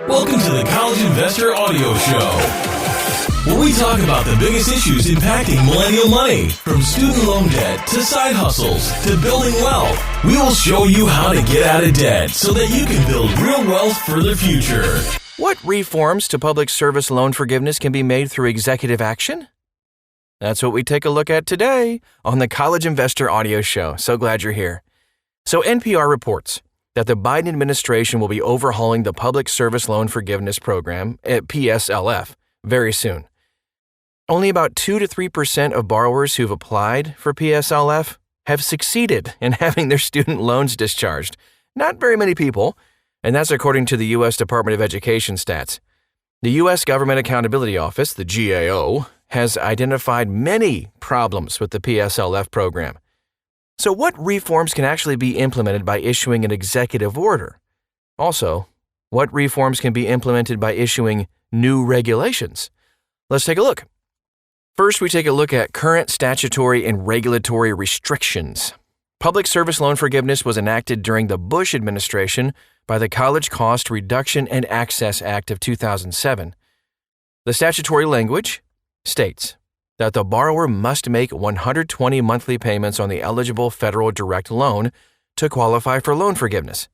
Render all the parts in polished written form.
Welcome to the College Investor Audio Show, where we talk about the biggest issues impacting millennial money, from student loan debt to side hustles to building wealth. We will show you how to get out of debt so that you can build real wealth for the future. What reforms to public service loan forgiveness can be made through executive action? That's what we take a look at today on the College Investor Audio Show. So glad you're here. So NPR reports that the Biden administration will be overhauling the Public Service Loan Forgiveness Program at PSLF very soon. Only about 2 to 3% of borrowers who've applied for PSLF have succeeded in having their student loans discharged. Not very many people, and that's according to the U.S. Department of Education stats. The U.S. Government Accountability Office, the GAO, has identified many problems with the PSLF program. So what reforms can actually be implemented by issuing an executive order? Also, what reforms can be implemented by issuing new regulations? Let's take a look. First, we take a look at current statutory and regulatory restrictions. Public service loan forgiveness was enacted during the Bush administration by the College Cost Reduction and Access Act of 2007. The statutory language states that the borrower must make 120 monthly payments on the eligible federal direct loan to qualify for loan forgiveness.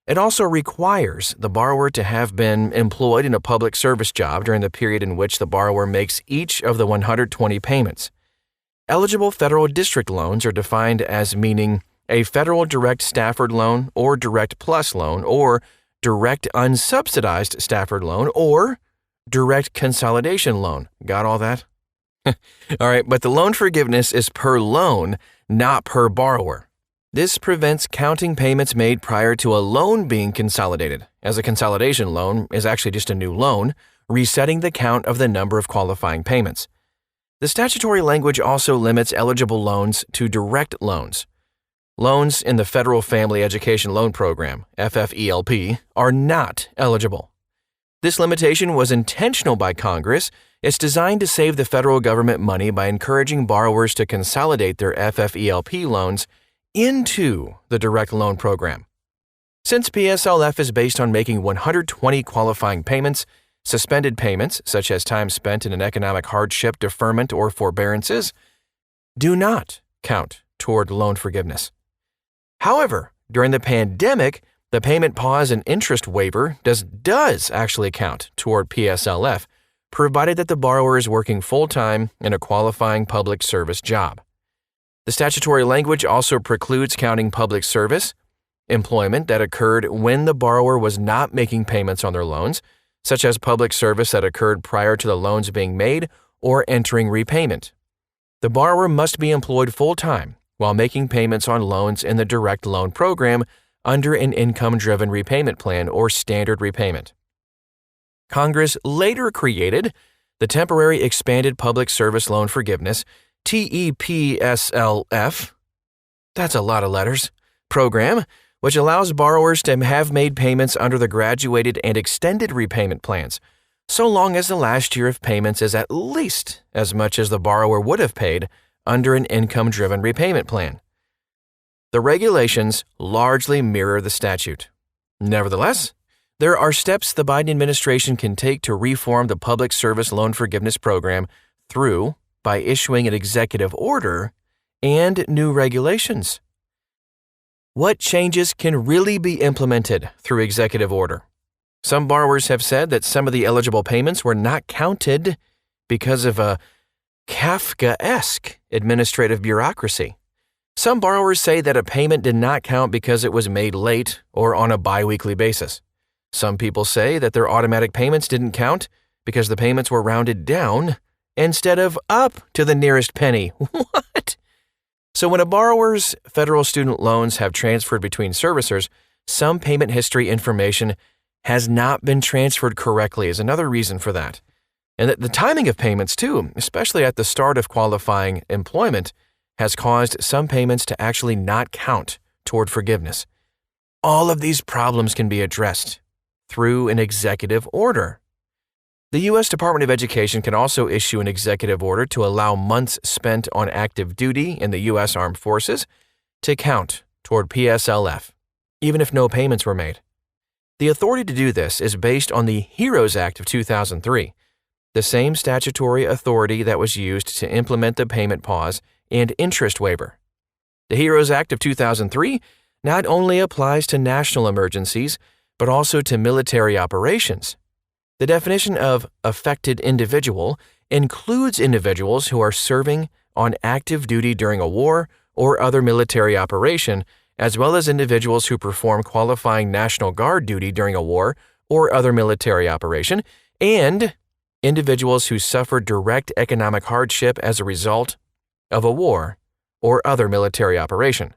It also requires the borrower to have been employed in a public service job during the period in which the borrower makes each of the 120 payments. Eligible federal district loans are defined as meaning a federal direct Stafford loan or direct plus loan or direct unsubsidized Stafford loan or direct consolidation loan. Got all that? All right, but the loan forgiveness is per loan, not per borrower. This prevents counting payments made prior to a loan being consolidated, as a consolidation loan is actually just a new loan, resetting the count of the number of qualifying payments. The statutory language also limits eligible loans to direct loans. Loans in the Federal Family Education Loan Program, FFELP, are not eligible. This limitation was intentional by Congress. It's designed to save the federal government money by encouraging borrowers to consolidate their FFELP loans into the direct loan program. Since PSLF is based on making 120 qualifying payments, suspended payments, such as time spent in an economic hardship, deferment, or forbearances, do not count toward loan forgiveness. However, during the pandemic, the payment pause and interest waiver does actually count toward PSLF, provided that the borrower is working full-time in a qualifying public service job. The statutory language also precludes counting public service employment that occurred when the borrower was not making payments on their loans, such as public service that occurred prior to the loans being made or entering repayment. The borrower must be employed full-time while making payments on loans in the direct loan program under an income-driven repayment plan or standard repayment. Congress later created the Temporary Expanded Public Service Loan Forgiveness, TEPSLF, that's a lot of letters, program, which allows borrowers to have made payments under the graduated and extended repayment plans, so long as the last year of payments is at least as much as the borrower would have paid under an income-driven repayment plan. The regulations largely mirror the statute. Nevertheless, there are steps the Biden administration can take to reform the Public Service Loan Forgiveness Program through by issuing an executive order and new regulations. What changes can really be implemented through executive order? Some borrowers have said that some of the eligible payments were not counted because of a Kafkaesque administrative bureaucracy. Some borrowers say that a payment did not count because it was made late or on a biweekly basis. Some people say that their automatic payments didn't count because the payments were rounded down instead of up to the nearest penny. What? So when a borrower's federal student loans have transferred between servicers, some payment history information has not been transferred correctly is another reason for that. And that the timing of payments, too, especially at the start of qualifying employment, has caused some payments to actually not count toward forgiveness. All of these problems can be addressed through an executive order. The U.S. Department of Education can also issue an executive order to allow months spent on active duty in the U.S. Armed Forces to count toward PSLF, even if no payments were made. The authority to do this is based on the HEROES Act of 2003, the same statutory authority that was used to implement the payment pause and interest waiver. The HEROES Act of 2003 not only applies to national emergencies, but also to military operations. The definition of affected individual includes individuals who are serving on active duty during a war or other military operation, as well as individuals who perform qualifying National Guard duty during a war or other military operation, and individuals who suffer direct economic hardship as a result of a war or other military operation.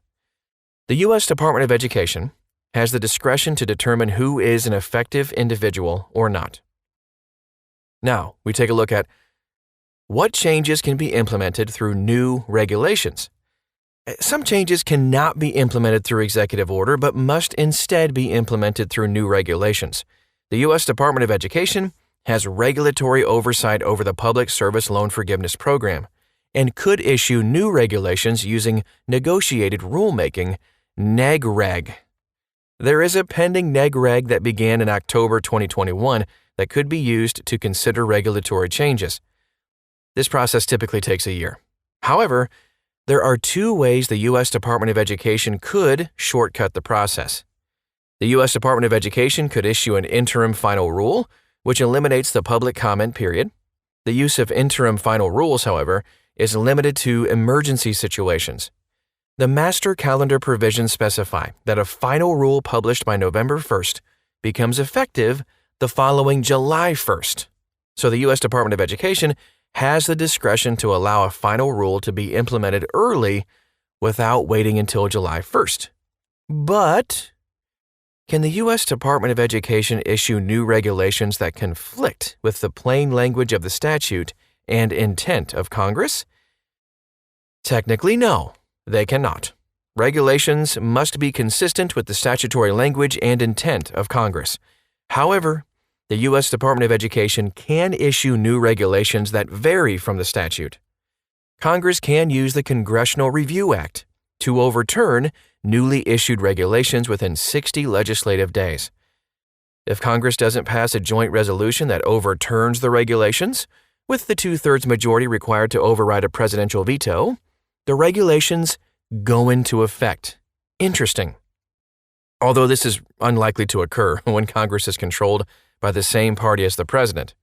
The U.S. Department of Education has the discretion to determine who is an effective individual or not. Now, we take a look at what changes can be implemented through new regulations. Some changes cannot be implemented through executive order, but must instead be implemented through new regulations. The U.S. Department of Education has regulatory oversight over the Public Service Loan Forgiveness Program and could issue new regulations using negotiated rulemaking, neg-reg. There is a pending neg-reg that began in October 2021 that could be used to consider regulatory changes. This process typically takes a year. However, there are two ways the U.S. Department of Education could shortcut the process. The U.S. Department of Education could issue an interim final rule, which eliminates the public comment period. The use of interim final rules, however, is limited to emergency situations. The master calendar provisions specify that a final rule published by November 1st becomes effective the following July 1st. So the U.S. Department of Education has the discretion to allow a final rule to be implemented early without waiting until July 1st. But can the U.S. Department of Education issue new regulations that conflict with the plain language of the statute and intent of Congress? Technically, no. They cannot. Regulations must be consistent with the statutory language and intent of Congress. However, the U.S. Department of Education can issue new regulations that vary from the statute. Congress can use the Congressional Review Act to overturn newly issued regulations within 60 legislative days. If Congress doesn't pass a joint resolution that overturns the regulations, with the two-thirds majority required to override a presidential veto, the regulations go into effect. Interesting. Although this is unlikely to occur when Congress is controlled by the same party as the president.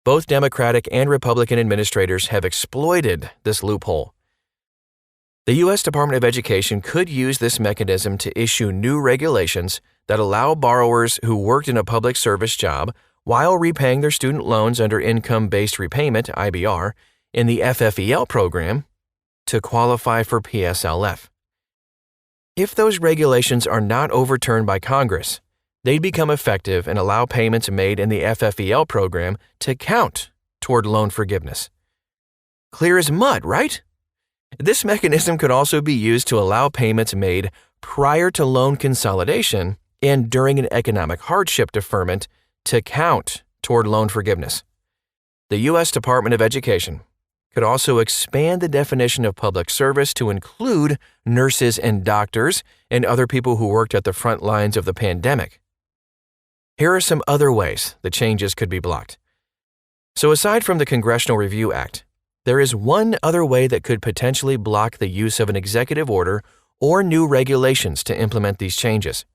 Both Democratic and Republican administrators have exploited this loophole. The U.S. Department of Education could use this mechanism to issue new regulations that allow borrowers who worked in a public service job while repaying their student loans under income-based repayment, IBR, in the FFEL program to qualify for PSLF. If those regulations are not overturned by Congress, they'd become effective and allow payments made in the FFEL program to count toward loan forgiveness. Clear as mud, right? This mechanism could also be used to allow payments made prior to loan consolidation and during an economic hardship deferment to count toward loan forgiveness. The U.S. Department of Education could also expand the definition of public service to include nurses and doctors and other people who worked at the front lines of the pandemic. Here are some other ways the changes could be blocked. So aside from the Congressional Review Act, there is one other way that could potentially block the use of an executive order or new regulations to implement these changes.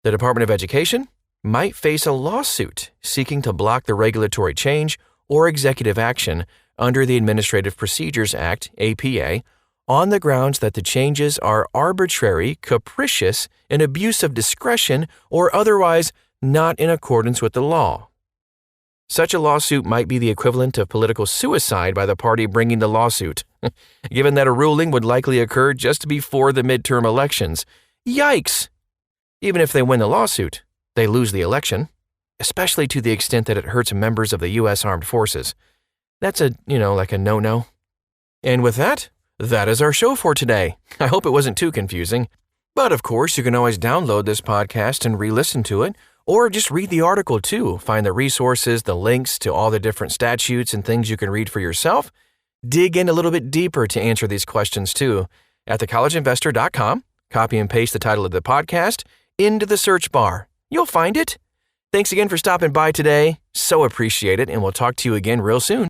The Department of Education might face a lawsuit seeking to block the regulatory change or executive action under the Administrative Procedures Act, APA, on the grounds that the changes are arbitrary, capricious, an abuse of discretion, or otherwise not in accordance with the law. Such a lawsuit might be the equivalent of political suicide by the party bringing the lawsuit, given that a ruling would likely occur just before the midterm elections. Yikes! Even if they win the lawsuit, they lose the election, especially to the extent that it hurts members of the U.S. Armed Forces. That's like a no-no. And with that is our show for today. I hope it wasn't too confusing. But of course, you can always download this podcast and re-listen to it, or just read the article too. Find the resources, the links to all the different statutes and things you can read for yourself. Dig in a little bit deeper to answer these questions too at thecollegeinvestor.com. Copy and paste the title of the podcast into the search bar You'll find it. Thanks again for stopping by today. So appreciate it, and we'll talk to you again real soon.